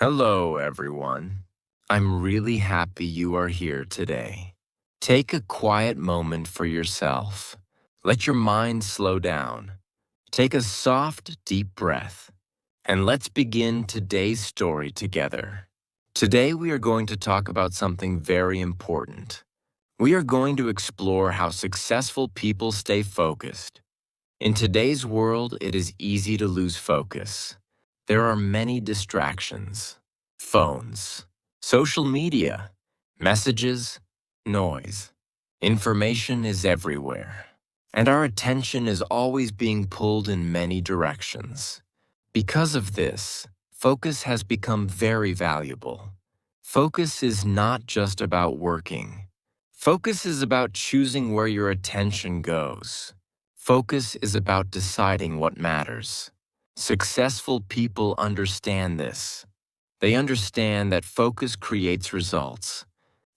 Hello, everyone. I'm really happy you are here today. Take a quiet moment for yourself. Let your mind slow down. Take a soft, deep breath. And let's begin today's story together. Today, we are going to talk about something very important. We are going to explore how successful people stay focused. In today's world, it is easy to lose focus. There are many distractions: phones, social media, messages, noise. Information is everywhere, and our attention is always being pulled in many directions. Because of this, focus has become very valuable. Focus is not just about working. Focus is about choosing where your attention goes. Focus is about deciding what matters. Successful people understand this. They understand that focus creates results.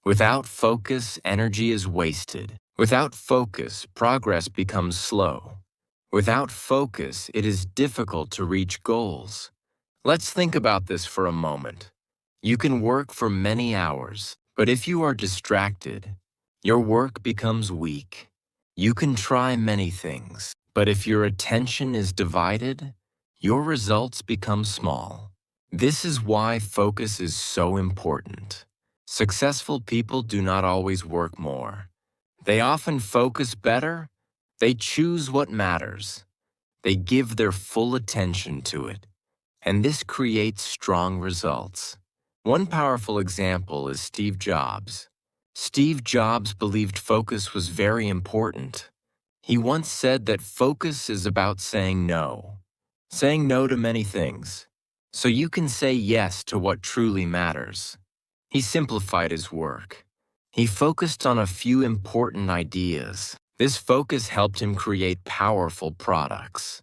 Without focus, energy is wasted. Without focus, progress becomes slow. Without focus, it is difficult to reach goals. Let's think about this for a moment. You can work for many hours, but if you are distracted, your work becomes weak. You can try many things, but if your attention is divided, your results become small. This is why focus is so important. Successful people do not always work more. They often focus better. They choose what matters. They give their full attention to it. And this creates strong results. One powerful example is Steve Jobs. Steve Jobs believed focus was very important. He once said that focus is about saying no to many things, so you can say yes to what truly matters. He simplified his work. He focused on a few important ideas. This focus helped him create powerful products.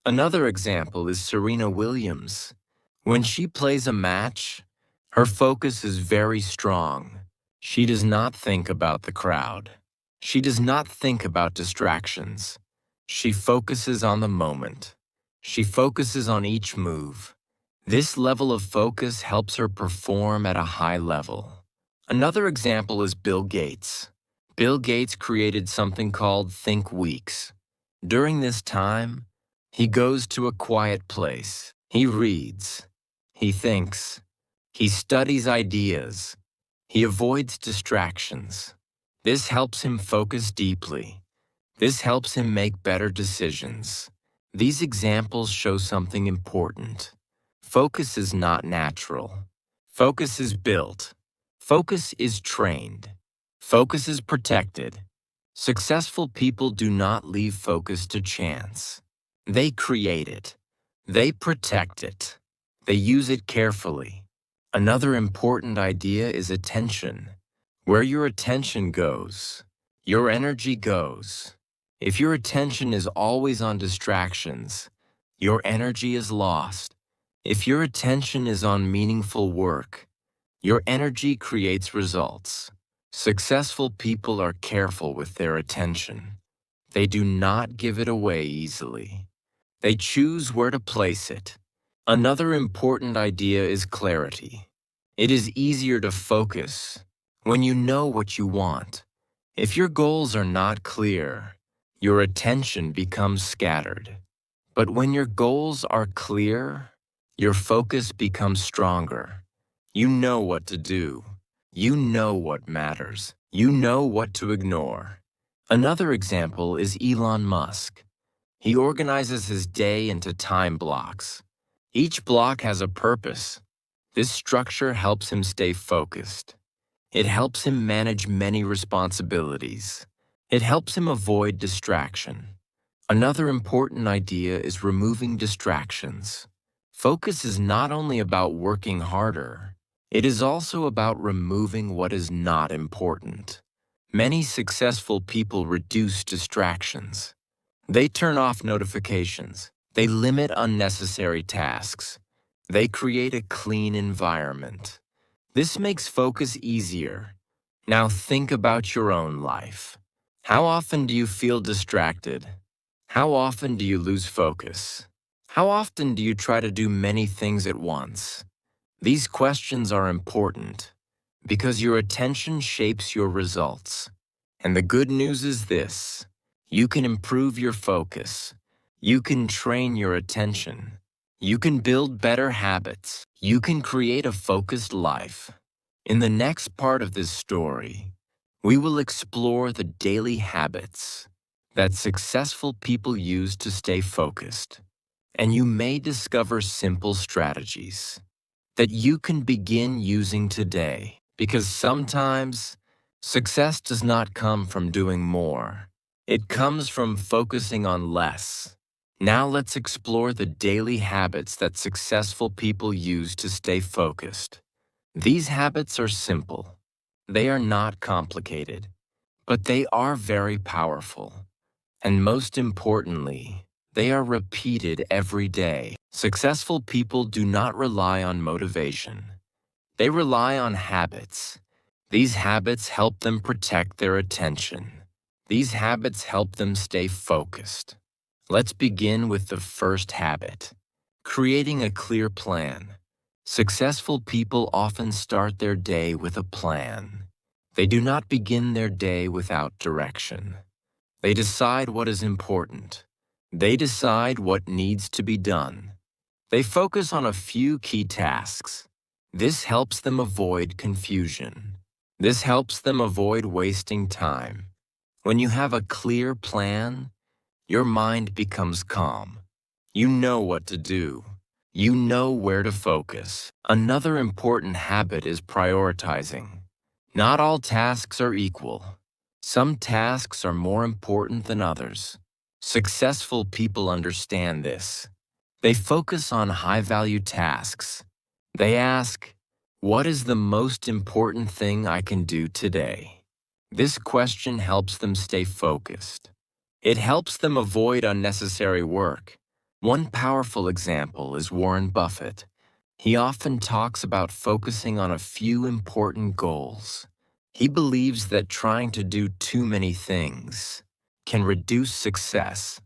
Another example is Serena Williams. When she plays a match, her focus is very strong. She does not think about the crowd. She does not think about distractions. She focuses on the moment. She focuses on each move. This level of focus helps her perform at a high level. Another example is Bill Gates. Bill Gates created something called Think Weeks. During this time, he goes to a quiet place. He reads. He thinks. He studies ideas. He avoids distractions. This helps him focus deeply. This helps him make better decisions. These examples show something important. Focus is not natural. Focus is built. Focus is trained. Focus is protected. Successful people do not leave focus to chance. They create it. They protect it. They use it carefully. Another important idea is attention. Where your attention goes, your energy goes. If your attention is always on distractions, your energy is lost. If your attention is on meaningful work, your energy creates results. Successful people are careful with their attention. They do not give it away easily. They choose where to place it. Another important idea is clarity. It is easier to focus when you know what you want. If your goals are not clear, your attention becomes scattered. But when your goals are clear, your focus becomes stronger. You know what to do. You know what matters. You know what to ignore. Another example is Elon Musk. He organizes his day into time blocks. Each block has a purpose. This structure helps him stay focused. It helps him manage many responsibilities. It helps him avoid distraction. Another important idea is removing distractions. Focus is not only about working harder, it is also about removing what is not important. Many successful people reduce distractions. They turn off notifications. They limit unnecessary tasks. They create a clean environment. This makes focus easier. Now think about your own life. How often do you feel distracted? How often do you lose focus? How often do you try to do many things at once? These questions are important because your attention shapes your results. And the good news is this: you can improve your focus. You can train your attention. You can build better habits. You can create a focused life. In the next part of this story, we will explore the daily habits that successful people use to stay focused. And you may discover simple strategies that you can begin using today. Because sometimes success does not come from doing more. It comes from focusing on less. Now let's explore the daily habits that successful people use to stay focused. These habits are simple. They are not complicated, but they are very powerful. And most importantly, they are repeated every day. Successful people do not rely on motivation. They rely on habits. These habits help them protect their attention. These habits help them stay focused. Let's begin with the first habit: creating a clear plan. Successful people often start their day with a plan. They do not begin their day without direction. They decide what is important. They decide what needs to be done. They focus on a few key tasks. This helps them avoid confusion. This helps them avoid wasting time. When you have a clear plan, your mind becomes calm. You know what to do. You know where to focus. Another important habit is prioritizing. Not all tasks are equal. Some tasks are more important than others. Successful people understand this. They focus on high-value tasks. They ask, what is the most important thing I can do today? This question helps them stay focused. It helps them avoid unnecessary work. One powerful example is Warren Buffett. He often talks about focusing on a few important goals. He believes that trying to do too many things can reduce success.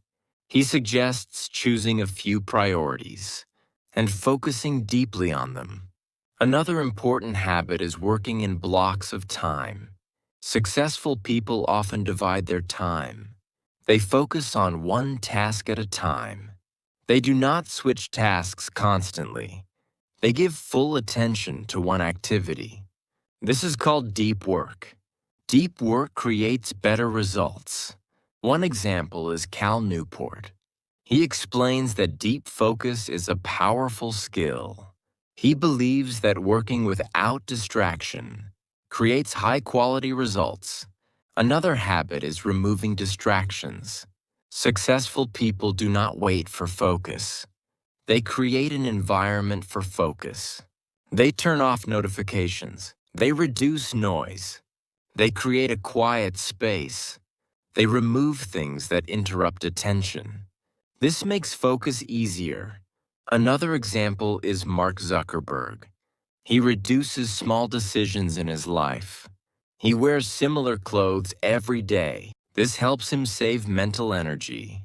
He suggests choosing a few priorities and focusing deeply on them. Another important habit is working in blocks of time. Successful people often divide their time. They focus on one task at a time. They do not switch tasks constantly. They give full attention to one activity. This is called deep work. Deep work creates better results. One example is Cal Newport. He explains that deep focus is a powerful skill. He believes that working without distraction creates high-quality results. Another habit is removing distractions. Successful people do not wait for focus. They create an environment for focus. They turn off notifications. They reduce noise. They create a quiet space. They remove things that interrupt attention. This makes focus easier. Another example is Mark Zuckerberg. He reduces small decisions in his life. He wears similar clothes every day. This helps him save mental energy.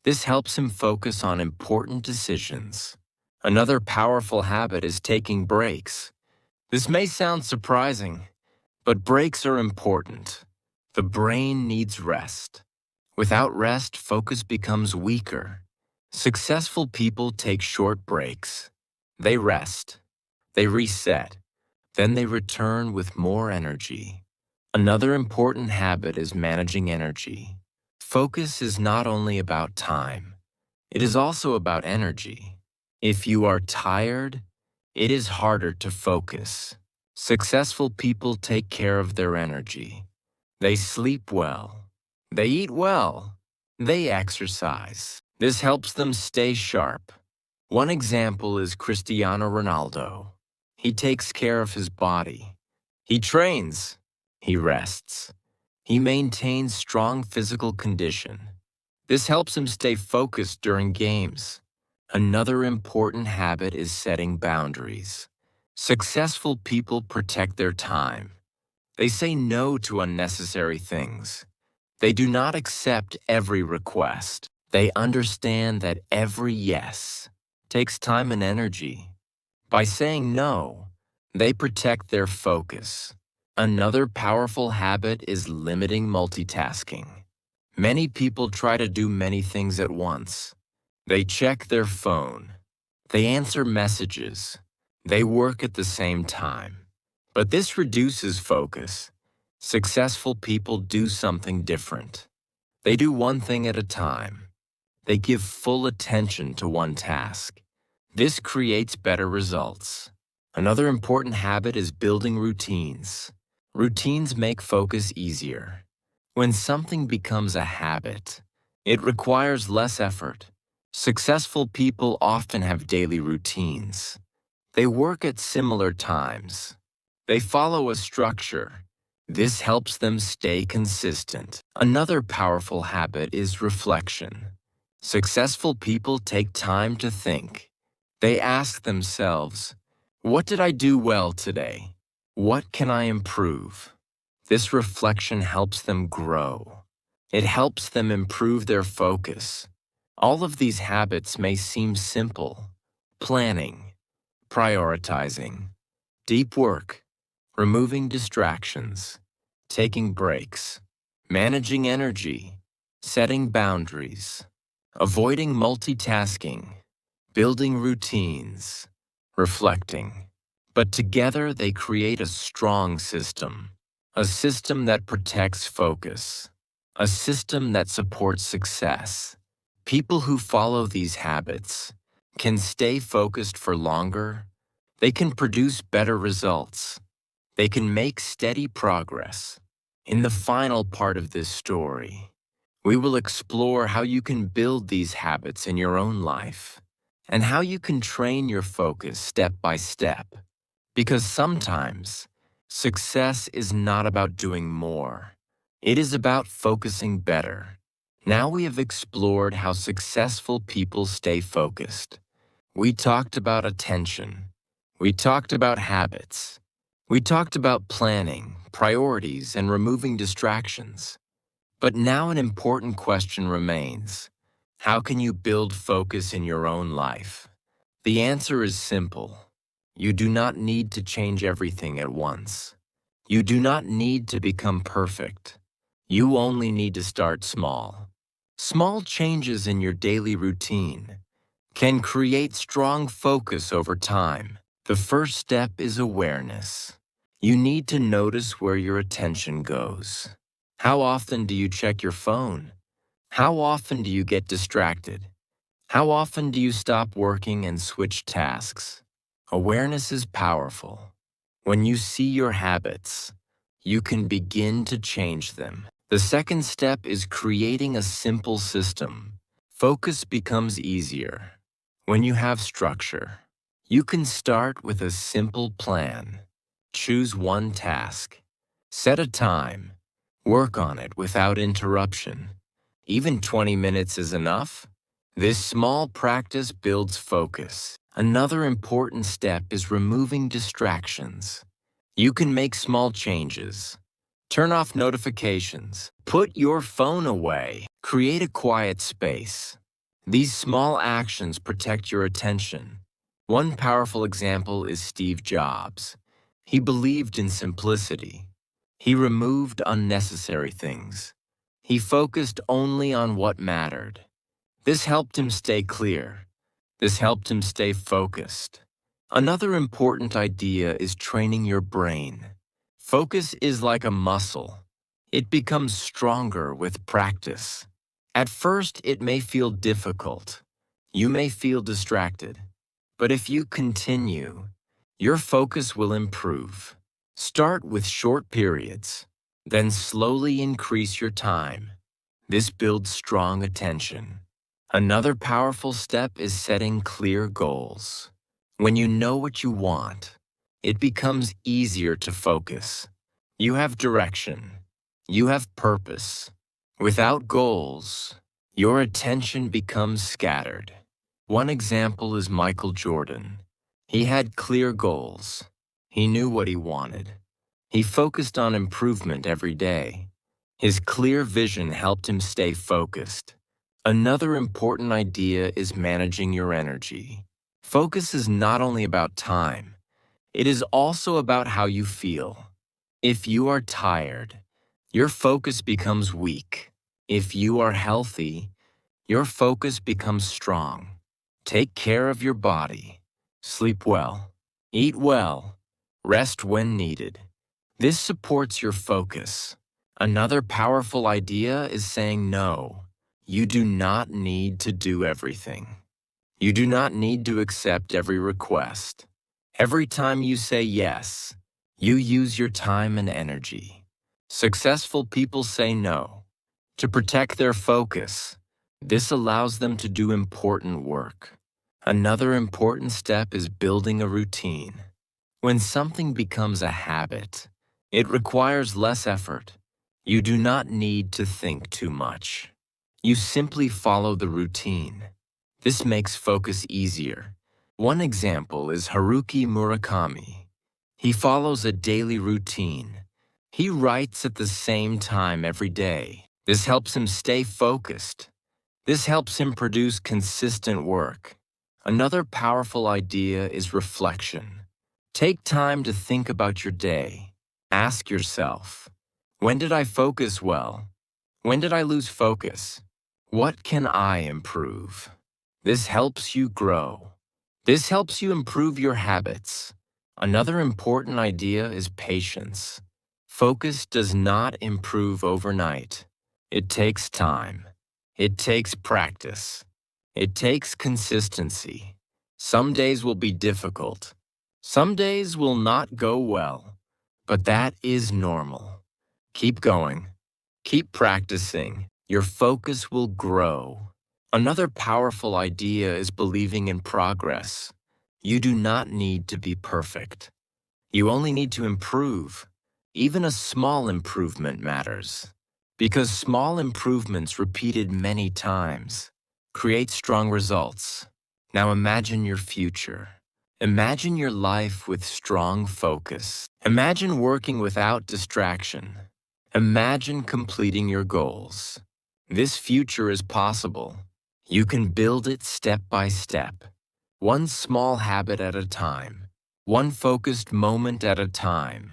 This helps him focus on important decisions. Another powerful habit is taking breaks. This may sound surprising, but breaks are important. The brain needs rest. Without rest, focus becomes weaker. Successful people take short breaks. They rest. They reset. Then they return with more energy. Another important habit is managing energy. Focus is not only about time. It is also about energy. If you are tired, it is harder to focus. Successful people take care of their energy. They sleep well. They eat well. They exercise. This helps them stay sharp. One example is Cristiano Ronaldo. He takes care of his body. He trains. He rests. He maintains strong physical condition. This helps him stay focused during games. Another important habit is setting boundaries. Successful people protect their time. They say no to unnecessary things. They do not accept every request. They understand that every yes takes time and energy. By saying no, they protect their focus. Another powerful habit is limiting multitasking. Many people try to do many things at once. They check their phone. They answer messages. They work at the same time. But this reduces focus. Successful people do something different. They do one thing at a time. They give full attention to one task. This creates better results. Another important habit is building routines. Routines make focus easier. When something becomes a habit, it requires less effort. Successful people often have daily routines. They work at similar times. They follow a structure. This helps them stay consistent. Another powerful habit is reflection. Successful people take time to think. They ask themselves, "What did I do well today? What can I improve?" This reflection helps them grow. It helps them improve their focus. All of these habits may seem simple: planning, prioritizing, deep work, removing distractions, taking breaks, managing energy, setting boundaries, avoiding multitasking, building routines, reflecting. But together they create a strong system, a system that protects focus, a system that supports success. People who follow these habits can stay focused for longer. They can produce better results. They can make steady progress. In the final part of this story, we will explore how you can build these habits in your own life and how you can train your focus step by step. Because sometimes, success is not about doing more. It is about focusing better. Now we have explored how successful people stay focused. We talked about attention. We talked about habits. We talked about planning, priorities, and removing distractions. But now an important question remains. How can you build focus in your own life? The answer is simple. You do not need to change everything at once. You do not need to become perfect. You only need to start small. Small changes in your daily routine can create strong focus over time. The first step is awareness. You need to notice where your attention goes. How often do you check your phone? How often do you get distracted? How often do you stop working and switch tasks? Awareness is powerful. When you see your habits, you can begin to change them. The second step is creating a simple system. Focus becomes easier when you have structure. You can start with a simple plan. Choose one task. Set a time. Work on it without interruption. Even 20 minutes is enough. This small practice builds focus. Another important step is removing distractions. You can make small changes. Turn off notifications. Put your phone away. Create a quiet space. These small actions protect your attention. One powerful example is Steve Jobs. He believed in simplicity. He removed unnecessary things. He focused only on what mattered. This helped him stay clear. This helped him stay focused. Another important idea is training your brain. Focus is like a muscle. It becomes stronger with practice. At first, it may feel difficult. You may feel distracted. But if you continue, your focus will improve. Start with short periods, then slowly increase your time. This builds strong attention. Another powerful step is setting clear goals. When you know what you want, it becomes easier to focus. You have direction. You have purpose. Without goals, your attention becomes scattered. One example is Michael Jordan. He had clear goals. He knew what he wanted. He focused on improvement every day. His clear vision helped him stay focused. Another important idea is managing your energy. Focus is not only about time, it is also about how you feel. If you are tired, your focus becomes weak. If you are healthy, your focus becomes strong. Take care of your body. Sleep well. Eat well. Rest when needed. This supports your focus. Another powerful idea is saying no. You do not need to do everything. You do not need to accept every request. Every time you say yes, you use your time and energy. Successful people say no to protect their focus. This allows them to do important work. Another important step is building a routine. When something becomes a habit, it requires less effort. You do not need to think too much. You simply follow the routine. This makes focus easier. One example is Haruki Murakami. He follows a daily routine. He writes at the same time every day. This helps him stay focused. This helps him produce consistent work. Another powerful idea is reflection. Take time to think about your day. Ask yourself, when did I focus well? When did I lose focus? What can I improve? This helps you grow. This helps you improve your habits. Another important idea is patience. Focus does not improve overnight. It takes time. It takes practice. It takes consistency. Some days will be difficult. Some days will not go well, but that is normal. Keep going. Keep practicing. Your focus will grow. Another powerful idea is believing in progress. You do not need to be perfect. You only need to improve. Even a small improvement matters. Because small improvements repeated many times create strong results. Now imagine your future. Imagine your life with strong focus. Imagine working without distraction. Imagine completing your goals. This future is possible. You can build it step by step, one small habit at a time, one focused moment at a time.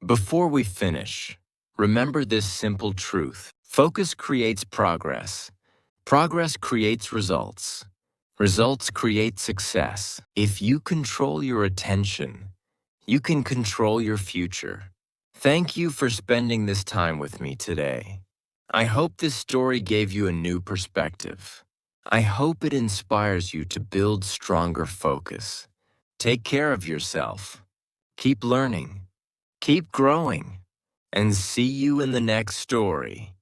Before we finish, remember this simple truth. Focus creates progress. Progress creates results. Results create success. If you control your attention, you can control your future. Thank you for spending this time with me today. I hope this story gave you a new perspective. I hope it inspires you to build stronger focus. Take care of yourself. Keep learning. Keep growing. And see you in the next story.